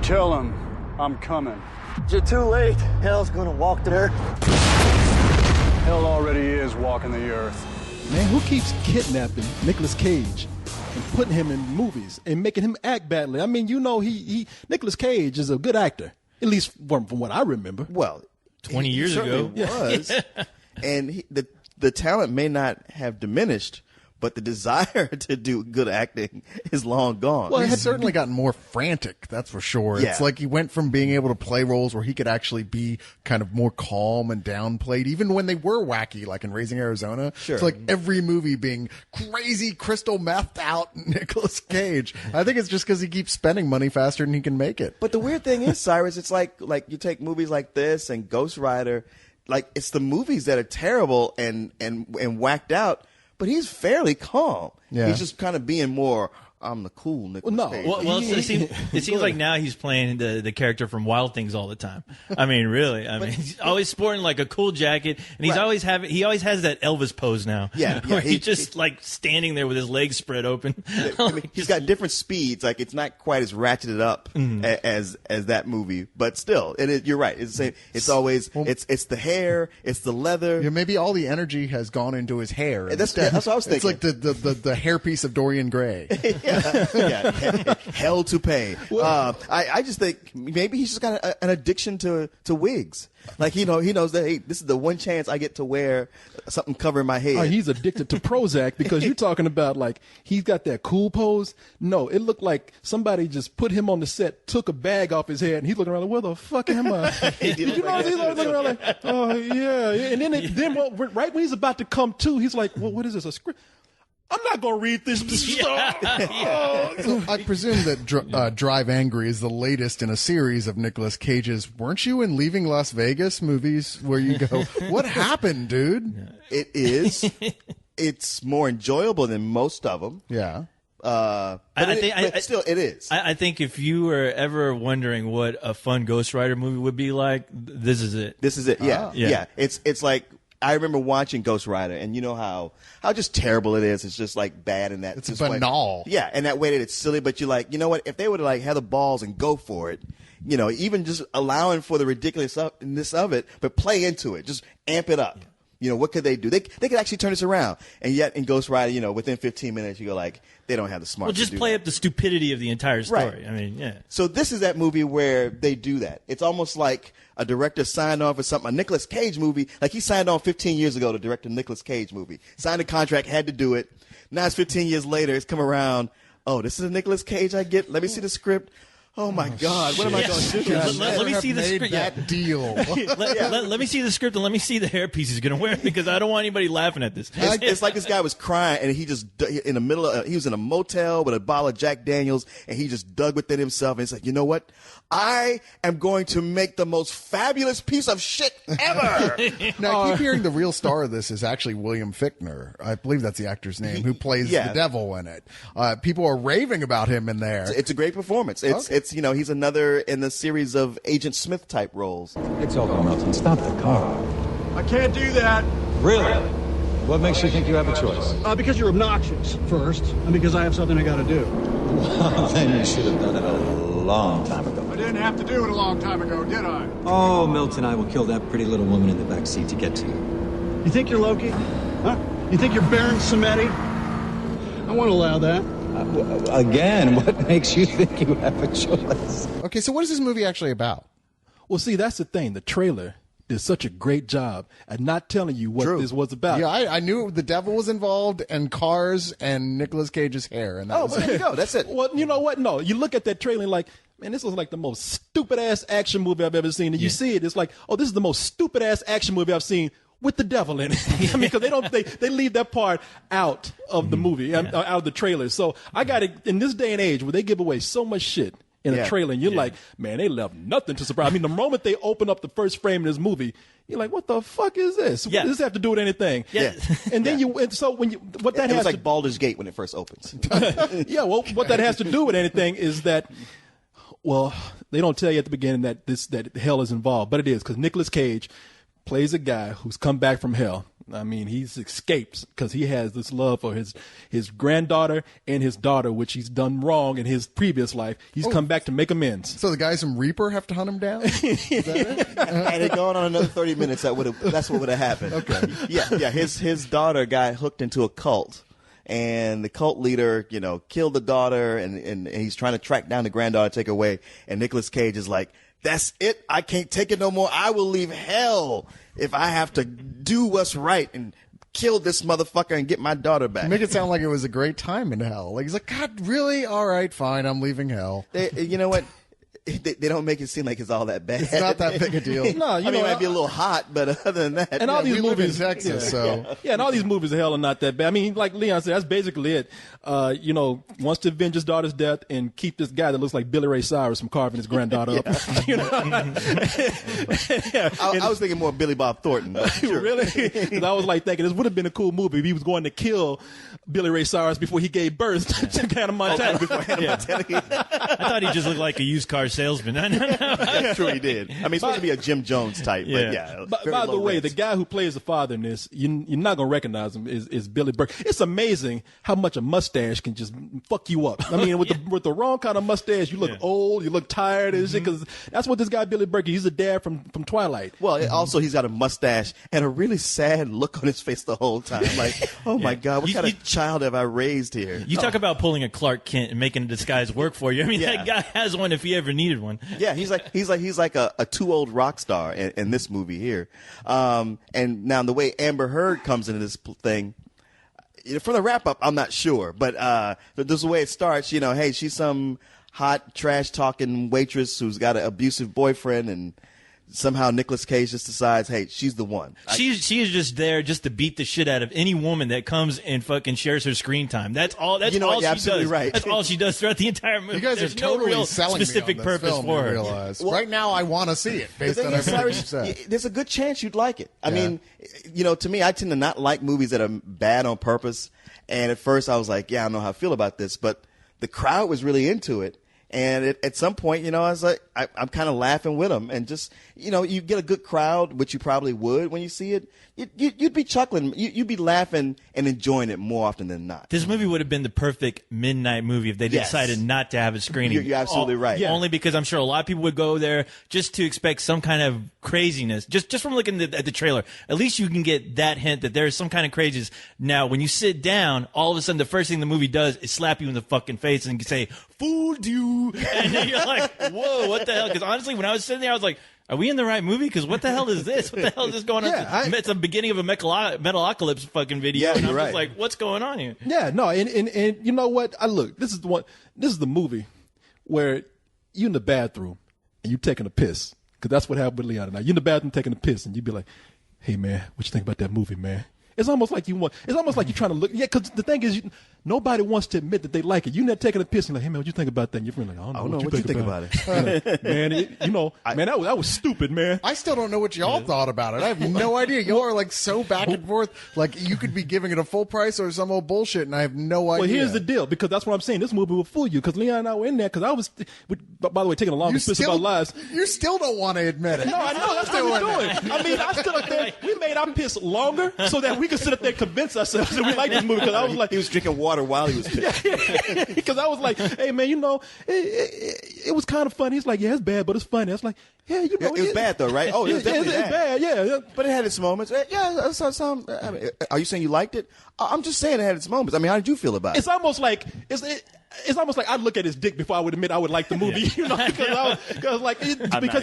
Tell him I'm coming. You're too late. Hell's gonna walk the earth. Hell already is walking the earth. Man, who keeps kidnapping Nicolas Cage and putting him in movies and making him act badly? I mean, you know, Nicolas Cage is a good actor, at least from what I remember. Well, 20 years ago. Was. And the talent may not have diminished, but the desire to do good acting is long gone. Well, he's certainly gotten more frantic, that's for sure. Yeah. It's like he went from being able to play roles where he could actually be kind of more calm and downplayed, even when they were wacky, like in Raising Arizona. Sure. It's like every movie being crazy, crystal methed out Nicolas Cage. I think it's just because he keeps spending money faster than he can make it. But the weird thing is, Cyrus, it's like you take movies like this and Ghost Rider, like it's the movies that are terrible and whacked out. But he's fairly calm. Yeah. He's just kind of being more, I'm the cool Nicolas Cage. Well, it seems like now he's playing the character from Wild Things all the time. I mean, really. I mean, he's always sporting like a cool jacket, and he's always has that Elvis pose now. Yeah, where he's just like standing there with his legs spread open. I mean, he's got different speeds. Like it's not quite as ratcheted up as that movie, but still, you're right. It's the same. It's always it's the hair, it's the leather. Yeah, maybe all the energy has gone into his hair. That's what I was thinking. It's like the hairpiece of Dorian Gray. Yeah, hell to pay. I just think maybe he's just got an addiction to wigs. Like he knows that, hey, this is the one chance I get to wear something covering my head. He's addicted to Prozac because you're talking about like he's got that cool pose. No, it looked like somebody just put him on the set, took a bag off his head, and he's looking around like, where the fuck am I? Did you know he's looking around like, oh yeah, and then right when he's about to come to, he's like, well, what is this, a script? I'm not going to read this stuff. So I presume that Drive Angry is the latest in a series of Nicolas Cage's. Weren't you in Leaving Las Vegas movies where you go, what happened, dude? It is. It's more enjoyable than most of them. Yeah. But still, it is. I think if you were ever wondering what a fun Ghost Rider movie would be like, this is it. This is it. Yeah. Yeah. It's like, I remember watching Ghost Rider, and you know how just terrible it is. It's just like bad in that. It's banal. Yeah, and that way that it's silly. But you're like, you know what? If they would have like had the balls and go for it, you know, even just allowing for the ridiculousness of it, but play into it, just amp it up. You know, what could they do? They could actually turn this around. And yet in Ghost Rider, you know, within 15 minutes, you go like, they don't have the smarts. Well, just to do play that. up the stupidity of the entire story. Right. I mean, yeah. So this is that movie where they do that. It's almost like a director signed on for something, a Nicolas Cage movie. Like he signed on 15 years ago to direct a Nicolas Cage movie. Signed a contract, had to do it. Now it's 15 years later. It's come around. Oh, this is a Nicolas Cage I get. Let me see the script. Oh my God! What am I going to do? Let me see the script. That deal. Let me see the script and let me see the hairpiece he's going to wear because I don't want anybody laughing at this. It's like this guy was crying and he just in the middle of he was in a motel with a bottle of Jack Daniels and he just dug within himself and he's like, you know what? I am going to make the most fabulous piece of shit ever. Now, I keep hearing the real star of this is actually William Fichtner. I believe that's the actor's name, who plays the devil in it. People are raving about him in there. It's a great performance. It's you know, he's another in the series of Agent Smith type roles. It's over, Milton. Stop the car. I can't do that. Really? What makes you think you have a choice? Because you're obnoxious, first, and because I have something I got to do. Well, then you should have done it a long time ago. I didn't have to do it a long time ago, did I? Oh, Milton, I will kill that pretty little woman in the back seat to get to you. You think you're Loki? Huh? You think you're Baron Samedi? I won't allow that. Again, what makes you think you have a choice? Okay, so what is this movie actually about? Well, see, that's the thing. The trailer did such a great job at not telling you what this was about. Yeah, I knew the devil was involved and cars and Nicolas Cage's hair. And that was there you go. That's it. Well, you know what? No, you look at that trailer and like, man, this was like the most stupid-ass action movie I've ever seen. And you see it, it's like, oh, this is the most stupid-ass action movie I've seen with the devil in it. I mean, because they leave that part out of the movie, out of the trailer. So I got it in this day and age where they give away so much shit in a trailer, and you're like, man, they left nothing to surprise. I mean, the moment they open up the first frame of this movie, you're like, what the fuck is this? What does this have to do with anything? Yeah. And then what that it has was like Baldur's Gate when it first opens. Yeah, well, what that has to do with anything is that, well, they don't tell you at the beginning that hell is involved, but it is, because Nicolas Cage plays a guy who's come back from hell. I mean, he's escaped because he has this love for his granddaughter and his daughter, which he's done wrong in his previous life. He's come back to make amends. So the guys from Reaper have to hunt him down? Is that it? Had it gone on another 30 minutes, that's what would have happened. Okay. Yeah. His daughter got hooked into a cult, and the cult leader, killed the daughter, and he's trying to track down the granddaughter, take her away. And Nicolas Cage is like, "That's it. I can't take it no more. I will leave hell if I have to do what's right and kill this motherfucker and get my daughter back." Make it sound like it was a great time in hell. Like he's like, God, really? All right, fine. I'm leaving hell. You know what? They don't make it seem like it's all that bad. It's not that big a deal. No, it might be a little hot, but other than that, and all these we live in movies, Texas, so and all these movies of hell are not that bad. I mean, like Leon said, that's basically it. Wants to avenge his daughter's death and keep this guy that looks like Billy Ray Cyrus from carving his granddaughter up. I was thinking more Billy Bob Thornton. But sure. Really? Because I was like thinking this would have been a cool movie if he was going to kill Billy Ray Cyrus before he gave birth to Hannah Montana. I thought he just looked like a used car salesman. That's true, he did. I mean, he's supposed to be a Jim Jones type, but yeah. By the way, rent. the guy who plays the father in this, you're not going to recognize him, is Billy Burke. It's amazing how much a mustache can just fuck you up. I mean, with the wrong kind of mustache, you look old, you look tired and shit, because that's what this guy, Billy Burke, he's a dad from Twilight. Well, also, he's got a mustache and a really sad look on his face the whole time. Like, oh my God, what kind of child have I raised here? You talk about pulling a Clark Kent and making a disguise work for you. I mean, that guy has one if he ever needed one. Yeah, he's like a too old rock star in this movie here. And now the way Amber Heard comes into this thing, for the wrap up, I'm not sure, but this is the way it starts. Hey, she's some hot trash talking waitress who's got an abusive boyfriend, and somehow Nicolas Cage just decides, hey, she's the one. She is just there just to beat the shit out of any woman that comes and fucking shares her screen time. That's all. That's all she absolutely does. Right. That's all she does throughout the entire movie. You guys There's are totally no real selling specific me on this purpose film, for I her. realize. Right now, I want to see it based on everything you said. There's a good chance you'd like it. I mean, to me, I tend to not like movies that are bad on purpose. And at first, I was like, I don't know how I feel about this, but the crowd was really into it. And at some point, I was like, I'm kind of laughing with them. And just, you get a good crowd, which you probably would when you see it. You'd be chuckling. You'd be laughing and enjoying it more often than not. This movie would have been the perfect midnight movie if they decided not to have a screening. You're absolutely right. Yeah. Only because I'm sure a lot of people would go there just to expect some kind of craziness. Just from looking at the trailer, at least you can get that hint that there's some kind of craziness. Now, when you sit down, all of a sudden the first thing the movie does is slap you in the fucking face and say, "Fooled you," and then you're like, "Whoa, what the hell?" Because honestly, when I was sitting there, I was like, are we in the right movie? Because what the hell is this? What the hell is this going on? It's the beginning of a Metalocalypse fucking video. Yeah, and I'm you're just like, what's going on here? Yeah, no, and you know what? This is the one. This is the movie where you in the bathroom and you taking a piss, because that's what happened with Leon and I. You in the bathroom taking a piss, and you be like, "Hey man, what you think about that movie, man?" It's almost like you're trying to look. Yeah, because the thing is, nobody wants to admit that they like it. You're not taking a piss and like, "Hey man, what you think about that?" And your friend like, "I don't know what you think about it." Man, that was stupid, man. I still don't know what y'all thought about it. I have no idea. Y'all are like so back and forth. Like you could be giving it a full price or some old bullshit, and I have no idea. Well, here's the deal, because that's what I'm saying. This movie will fool you, because Leon and I were in there, because I was, by the way, taking a long piss of our lives. You still don't want to admit it. No, I know. That's what we're doing. I mean, I stood up there. We made our piss longer so that we could sit up there and convince ourselves that we like this movie. Because I was like, he was drinking water while he was pissing. Because I was like, hey man, it was kind of funny. He's like, yeah, it's bad, but it's funny. I was like, yeah, it was bad though, right? Oh, it was definitely bad. Yeah, but it had its moments. Yeah, some. I mean, are you saying you liked it? I'm just saying it had its moments. I mean, how did you feel about it? It's almost like it's almost like I'd look at his dick before I would admit I would like the movie, because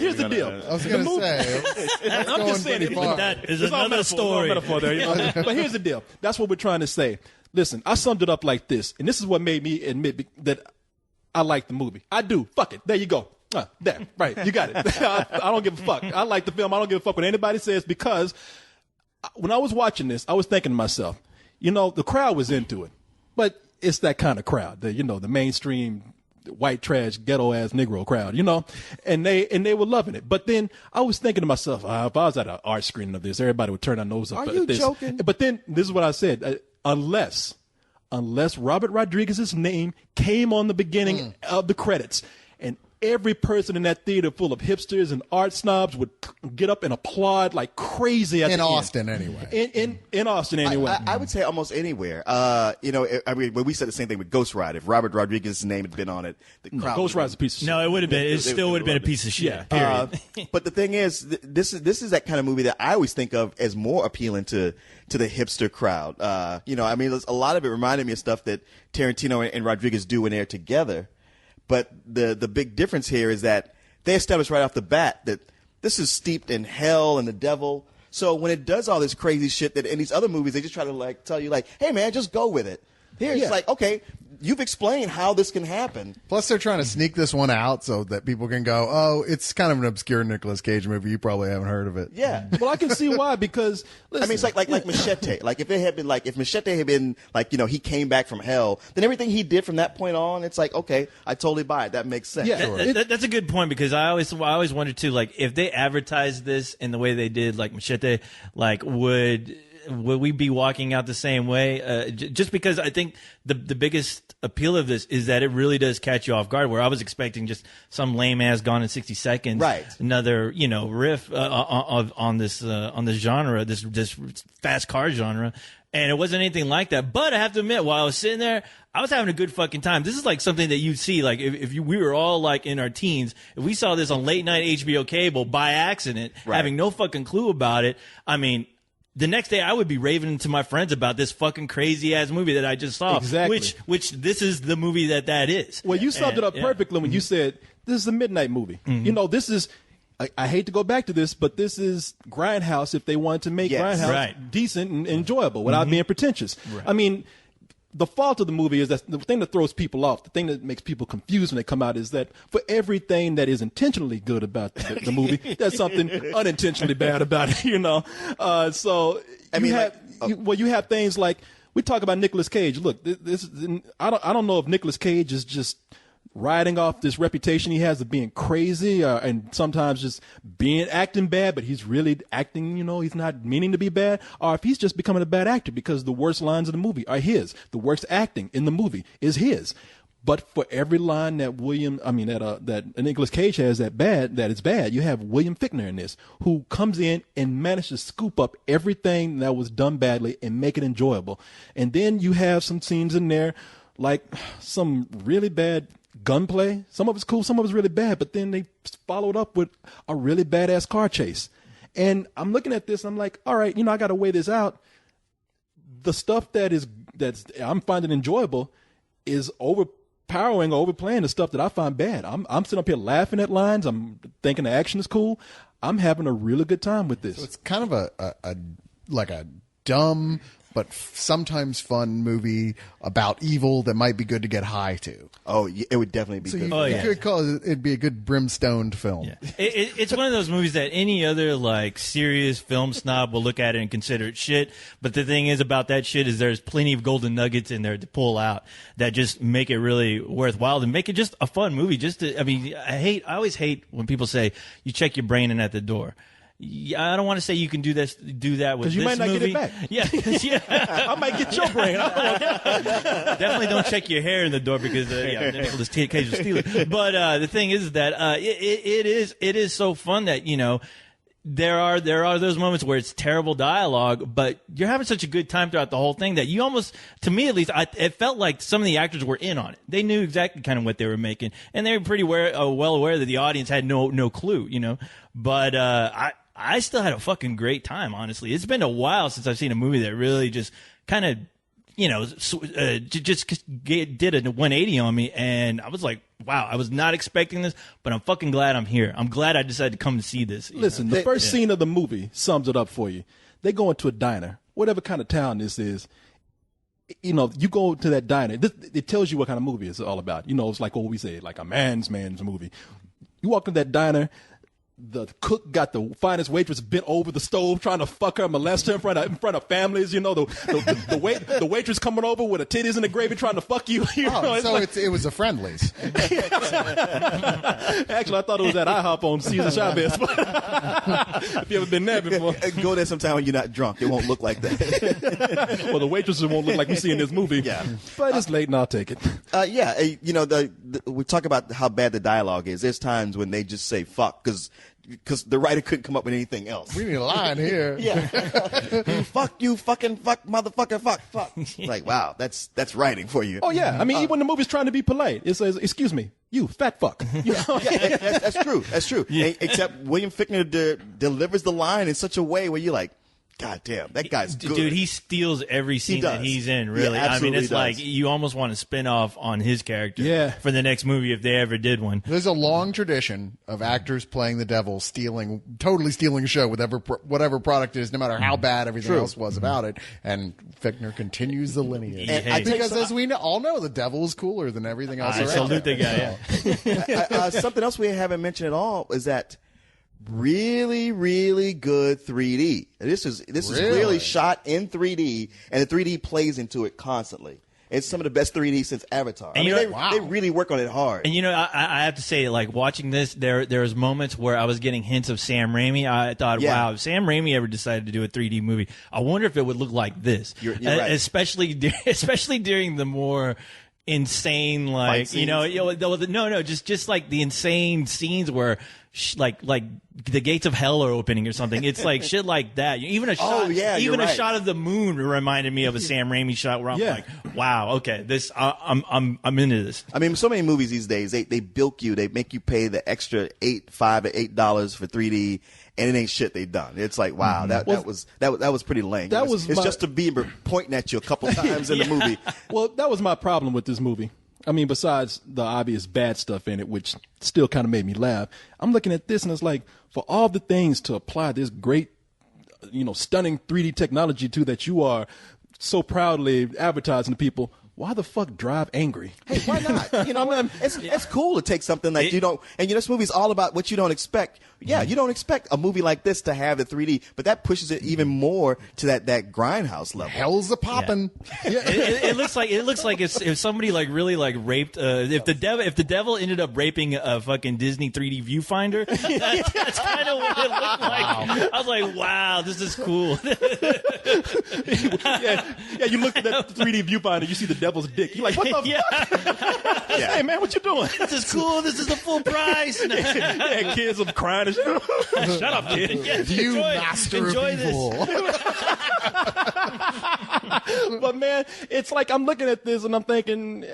here's the deal. I was going to say, I'm just saying, but that is another story. Metaphor there, But here's the deal. That's what we're trying to say. Listen, I summed it up like this, and this is what made me admit that I like the movie. I do. Fuck it. There you go. There. Right. You got it. I don't give a fuck. I like the film. I don't give a fuck what anybody says, because when I was watching this, I was thinking to myself, the crowd was into it, but it's that kind of crowd, the mainstream white trash ghetto ass Negro crowd, and they were loving it. But then I was thinking to myself, if I was at an art screening of this, everybody would turn their nose up at this. Are you joking? But then this is what I said: unless Robert Rodriguez's name came on the beginning of the credits, and every person in that theater full of hipsters and art snobs would get up and applaud like crazy at In the end. Austin, anyway. In Austin, anyway. I would say almost anywhere. You know, I mean, when we said the same thing with Ghost Rider, if Robert Rodriguez's name had been on it, the crowd. Ghost Rider's a piece of shit. No, it would have been. It They still would have been a loved it. piece of shit. Yeah. Period. But the thing is, this is that kind of movie that I always think of as more appealing to the hipster crowd. You know, I mean, a lot of it reminded me of stuff that Tarantino and Rodriguez do when they're together. But the big difference here is that they established right off the bat that this is steeped in hell and the devil. So when it does all this crazy shit that in these other movies, they just try to like tell you like, hey man, just go with it. Here it's like, okay, you've explained how this can happen. Plus, they're trying to sneak this one out so that people can go, oh, it's kind of an obscure Nicolas Cage movie. You probably haven't heard of it. Yeah. Well, I can see why, because listen, I mean, it's like Machete. Like if it had been like if Machete had been like, you know, he came back from hell, then everything he did from that point on, it's like, okay, I totally buy it. That makes sense. Yeah. That's a good point, because I always wondered too, like if they advertised this in the way they did, like Machete, like would we be walking out the same way? Just because I think the biggest appeal of this is that it really does catch you off guard. Where I was expecting just some lame ass Gone in 60 Seconds, Right? Another riff on this genre, this fast car genre. And it wasn't anything like that. But I have to admit, while I was sitting there, I was having a good fucking time. This is like something that you'd see, like if we were all like in our teens, if we saw this on late night HBO cable by accident, Right. having no fucking clue about it. I mean, the next day I would be raving to my friends about this fucking crazy ass movie that I just saw. Exactly. Which this is the movie that is. well, you summed it up Yeah. perfectly when you said this is a midnight movie. You know, this is. I hate to go back to this, but this is Grindhouse if they wanted to make Yes. Grindhouse Right. decent and enjoyable without being pretentious. I mean, the fault of the movie is that the thing that throws people off, the thing that makes people confused when they come out is that for everything that is intentionally good about the movie, there's something unintentionally bad about it, you know? So I mean, you have things like, we talk about Nicolas Cage. Look, this I don't know if Nicolas Cage is just riding off this reputation he has of being crazy and sometimes just acting bad, but he's really acting, you know, he's not meaning to be bad, or if he's just becoming a bad actor because the worst lines of the movie are his. The worst acting in the movie is his. But for every line that that Nicolas Cage has that is bad, you have William Fichtner in this, who comes in and manages to scoop up everything that was done badly and make it enjoyable. And then you have some scenes in there, like some really bad gunplay. Some of it's cool, some of it's really bad, but then they followed up with a really badass car chase. And I'm looking at this, I'm like, all right, you know, I got to weigh this out. The stuff that's I'm finding enjoyable is overpowering or overplaying the stuff that I find bad. I'm sitting up here laughing at lines. I'm thinking the action is cool. I'm having a really good time with this. It's kind of a dumb but sometimes fun movie about evil that might be good to get high to. Oh, it would definitely be So good. you could call it'd be a good brimstoned film. Yeah. It's one of those movies that any other like serious film snob will look at it and consider it shit. But the thing is about that shit is there's plenty of golden nuggets in there to pull out that just make it really worthwhile and make it just a fun movie. I always hate when people say you check your brain in at the door. I don't want to say you can do that with this you might not movie. get it back. Yeah. I might get your brain. Definitely don't check your hair in the door because Nicolas Cage will steal it. But the thing is that it is so fun that, you know, there are those moments where it's terrible dialogue, but you're having such a good time throughout the whole thing that you almost, to me at least, it felt like some of the actors were in on it. They knew exactly kind of what they were making, and they were pretty well aware that the audience had no clue, you know. But I still had a fucking great time, honestly. It's been a while since I've seen a movie that really just kind of, you know, did a 180 on me, and I was like, wow, I was not expecting this, but I'm fucking glad I'm here. I'm glad I decided to come to see this. Listen, the first scene of the movie sums it up for you. They go into a diner, whatever kind of town this is. You know, you go to that diner. It tells you what kind of movie it's all about. You know, it's like what we say, like a man's movie. You walk into that diner. the cook got the finest waitress bent over the stove trying to fuck her, molest her in front of families. You know, the waitress coming over with her titties in the gravy trying to fuck you. You know, So it was a Friendlies. Actually, I thought it was at IHOP on Cesar Chavez. If you ever been there before. Go there sometime when you're not drunk. It won't look like that. Well, the waitresses won't look like we see in this movie. Yeah. But it's late and I'll take it. You know, we talk about how bad the dialogue is. There's times when they just say fuck because the writer couldn't come up with anything else. We need a line here. Yeah. Fuck you, fucking fuck, motherfucker, fuck. Like, wow, that's writing for you. Oh, yeah. I mean, even when the movie's trying to be polite, it says, excuse me, you fat fuck. You know? Yeah, that's true. That's true. Except William Fichtner delivers the line in such a way where you're like, God damn, that guy's good. Dude, he steals every scene that he's in, really. Yeah, I mean, it's does. like you almost want to spin off on his character for the next movie if they ever did one. There's a long tradition of actors playing the devil, totally stealing a show with whatever product it is, no matter how bad everything else was about it. And Fichtner continues the lineage. And because as we all know, the devil is cooler than everything else I around. salute the guy, yeah. Something else we haven't mentioned at all is that really, really good 3D. This is clearly shot in 3D, and the 3D plays into it constantly. It's some of the best 3D since Avatar. And they really work on it hard. And I have to say, like watching this, there was moments where I was getting hints of Sam Raimi. I thought, wow, if Sam Raimi ever decided to do a 3D movie, I wonder if it would look like this. You're right. Especially during the more insane, like just like the insane scenes where like the gates of hell are opening or something. It's like shit like that. Even a shot, a shot of the moon reminded me of a Sam Raimi shot where I'm like, wow, okay, this I'm into this. I mean, so many movies these days they bilk you, they make you pay the extra $5 to $8 for 3D. And it ain't shit they done. It's like, wow, that was pretty lame. It's just a Bieber pointing at you a couple times in the movie. Well, that was my problem with this movie. I mean, besides the obvious bad stuff in it, which still kind of made me laugh, I'm looking at this and it's like, for all the things to apply this great, stunning 3D technology to that you are so proudly advertising to people, why the fuck drive angry? Hey, why not? You know, it's cool to take something like you don't, and this movie's all about what you don't expect. Yeah, you don't expect a movie like this to have the 3D, but that pushes it even more to that grindhouse level. Hell's a poppin'. Yeah. It looks like if somebody like really like raped if the devil ended up raping a fucking Disney 3D viewfinder, that's kind of what it looked like. Wow. I was like, wow, this is cool. yeah, you look at that 3D viewfinder, you see the devil's dick. You're like, what the fuck? Hey man, what you doing? This is cool. This is the full price. Yeah, kids are crying and shit. Shut up, kid. Yeah, you master of evil. But man, it's like I'm looking at this and I'm thinking,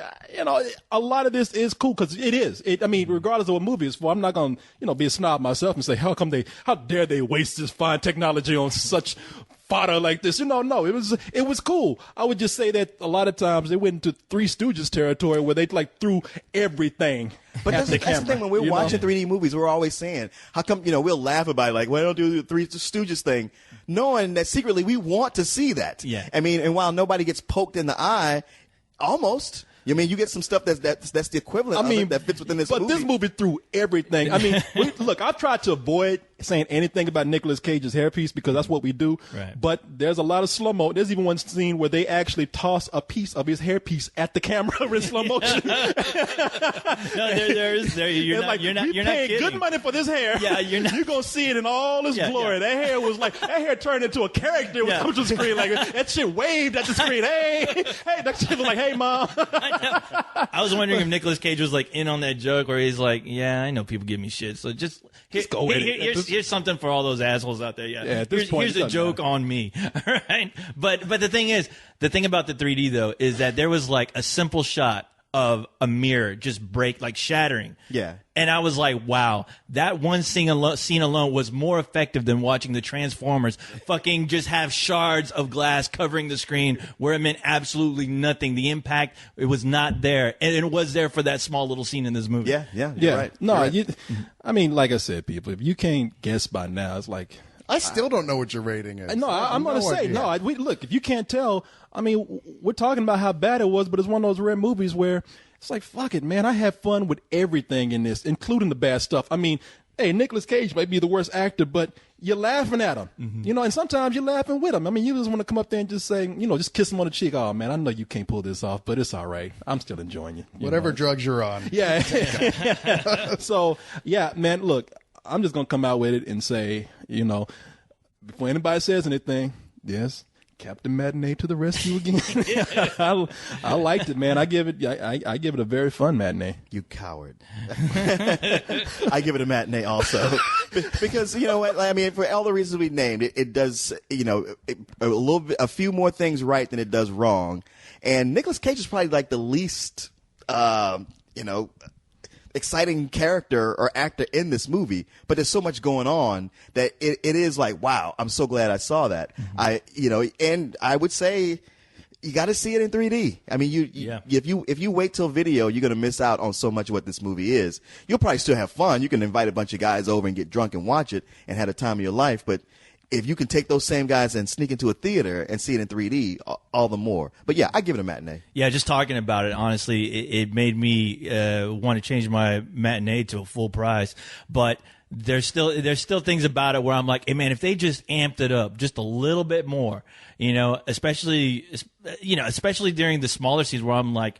a lot of this is cool because it is. I mean, regardless of what movie it's for, I'm not going to, be a snob myself and say, how dare they waste this fine technology on such fodder like this? No, it was cool. I would just say that a lot of times they went into Three Stooges territory where they like threw everything. But that's the thing. When we're watching 3D movies, we're always saying, how come, we'll laugh about it, like, well, don't do the Three Stooges thing, knowing that secretly we want to see that. Yeah. I mean, and while nobody gets poked in the eye, almost. I mean, you get some stuff that's the equivalent of it that fits within this movie. But this movie threw everything. I mean, look, I've tried to avoid saying anything about Nicolas Cage's hairpiece because that's what we do. Right. But there's a lot of slow-mo. There's even one scene where they actually toss a piece of his hairpiece at the camera in slow motion. No, you're not paying kidding. good money for this hair. Yeah, you're not. You're going to see it in all its glory. Yeah. That hair turned into a character when it comes to the screen. Like, that shit waved at the screen. Hey, that shit was like, hey, mom. I was wondering if Nicolas Cage was like in on that joke where he's like, yeah, I know people give me shit, so just go with it. Here's something for all those assholes out there. Yeah, at this point, here's a joke on me. All right, but the thing about the 3D though is that there was like a simple shot of a mirror just break, like shattering. Yeah. And I was like, wow, that one scene alone was more effective than watching the Transformers fucking just have shards of glass covering the screen where it meant absolutely nothing. The impact, it was not there. And it was there for that small little scene in this movie. Yeah. You're right. No, you're right. I mean, like I said, people, if you can't guess by now, it's like... I still don't know what your rating is. No, I'm going to say, look, if you can't tell, I mean, we're talking about how bad it was, but it's one of those rare movies where it's like, fuck it, man, I had fun with everything in this, including the bad stuff. I mean, hey, Nicolas Cage might be the worst actor, but you're laughing at him, you know, and sometimes you're laughing with him. I mean, you just want to come up there and just say, you know, just kiss him on the cheek. Oh man, I know you can't pull this off, but it's all right. I'm still enjoying you. Whatever drugs you're on. Yeah. So yeah, man, look, I'm just gonna come out with it and say, you know, before anybody says anything, yes, Captain Matinee to the rescue again. I liked it, man. I give it a very fun matinee. You coward. I give it a matinee also. Because, you know what, I mean, for all the reasons we named, it does, you know, a few more things right than it does wrong. And Nicolas Cage is probably like the least, you know, exciting character or actor in this movie, but there's so much going on that it is like, wow, I'm so glad I saw that. You know, and I would say you got to see it in 3D. I mean, if you wait till video, you're going to miss out on so much of what this movie is. You'll probably still have fun. You can invite a bunch of guys over and get drunk and watch it and have the time of your life, but if you can take those same guys and sneak into a theater and see it in 3D, all the more. But yeah, I give it a matinee. Yeah, just talking about it, honestly, it made me want to change my matinee to a full price. But there's still things about it where I'm like, hey man, if they just amped it up just a little bit more, you know, especially during the smaller scenes where I'm like,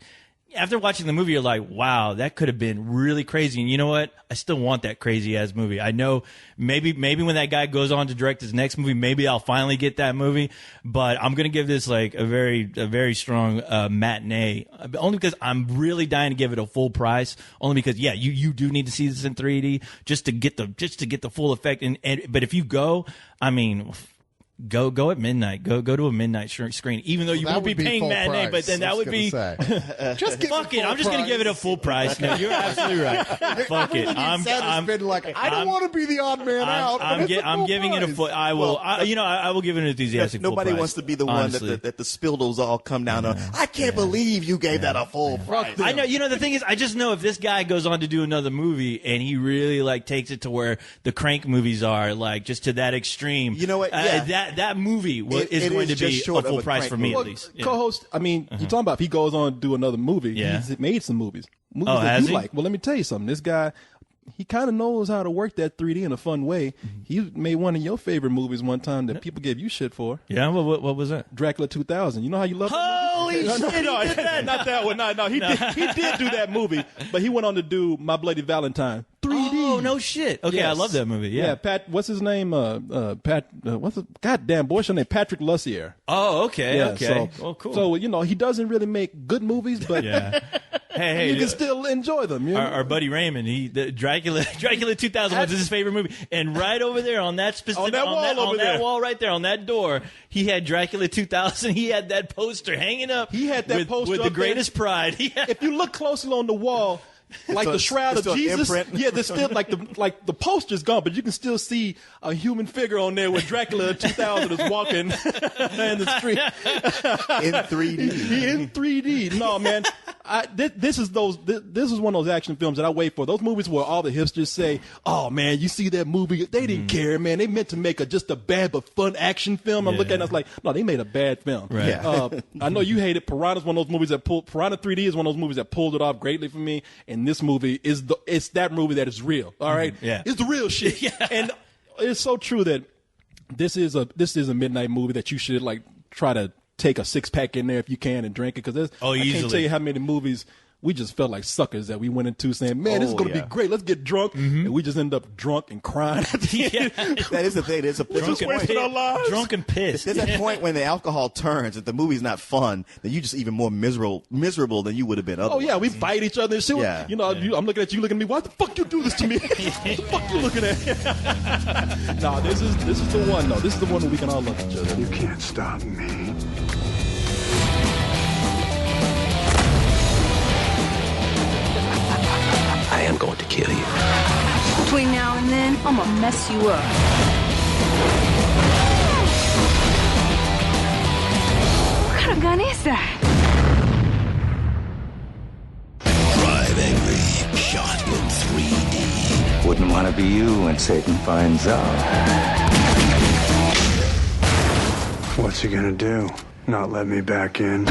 after watching the movie, you're like, wow, that could have been really crazy. And you know what? I still want that crazy ass movie. I know maybe when that guy goes on to direct his next movie, maybe I'll finally get that movie. But I'm going to give this like a very strong matinee, only because I'm really dying to give it a full price. Only because, yeah, you do need to see this in 3D just to get the full effect. But if you go, I mean, Go at midnight. Go to a midnight screen. Even though you won't be paying matinee, but then that would be just fuck it. I'm just gonna give it a full price. No, you're absolutely right. Fuck it. I'm been like, I don't want to be the odd man out. I'm giving it a full. I will. I will give it an enthusiastic. Nobody full price, wants to be the honestly. one that the spindles all come down on. I can't believe you gave that a full price. I know. You know, the thing is, I just know if this guy goes on to do another movie and he really like takes it to where the Crank movies are, like just to that extreme. You know what? Yeah. That movie is going to be a full price for me, at least. Yeah. Co-host, I mean, you're talking about if he goes on to do another movie. Yeah. He's made some movies that you like. Well, let me tell you something. This guy, he kind of knows how to work that 3D in a fun way. He made one of your favorite movies one time that people gave you shit for. Yeah, what was that? Dracula 2000. You know how you love Holy that movie? shit, No, he did that. not that one. No. He did do that movie, but he went on to do My Bloody Valentine 3D. Oh, no shit. Okay, Yes. I love that movie. Yeah. Pat. What's his name? What's his goddamn boy? Your name? Patrick Lussier. Oh, okay. Yeah, Okay. So, cool. So you know he doesn't really make good movies, but Yeah. Hey, you can still enjoy them. You know? our buddy Raymond, the Dracula 2000 was his favorite movie, and right over there on that specific On that wall right there on that door, he had Dracula 2000. He had that poster hanging up. He had that poster with up the there. greatest pride. If you look closely on the wall, like So the shroud it's of still an Jesus, imprint? yeah, there's still like the poster's gone, but you can still see a human figure on there with Dracula 2000 is walking in the street In 3D. in 3D. No, man, this is one of those action films that I wait for. Those movies where all the hipsters say, "Oh man, you see that movie? They didn't care, man. They meant to make just a bad but fun action film." I'm looking at it, I was like, "No, they made a bad film." Right. Yeah. I know you hate it. Piranha's one of those movies Piranha 3D is one of those movies that pulled it off greatly for me. And this movie it's that movie that is real. All right, Yeah. it's the real shit. And it's so true that this is a midnight movie that you should like try to take a 6-pack in there if you can and drink it, because I can't easily. tell you how many movies we just felt like suckers that we went into saying, man, this is going to be great. Let's get drunk. And we just end up drunk and crying at the end. That is the thing. There's a just wasted our lives. Drunk and pissed. There's that point when the alcohol turns, if the movie's not fun, then you're just even more miserable than you would have been Oh otherwise. yeah, we fight each other and shit. Yeah. You know, I'm looking at you, looking at me. Why the fuck you do this to me? What the fuck you looking at? Nah, this is the one though. This is the one where we can all love each other. You can't stop me. I am going to kill you. Between now and then, I'm gonna mess you up. What kind of gun is that? Drive Angry, shot in 3D. Wouldn't want to be you when Satan finds out. What's he gonna do? Not let me back in?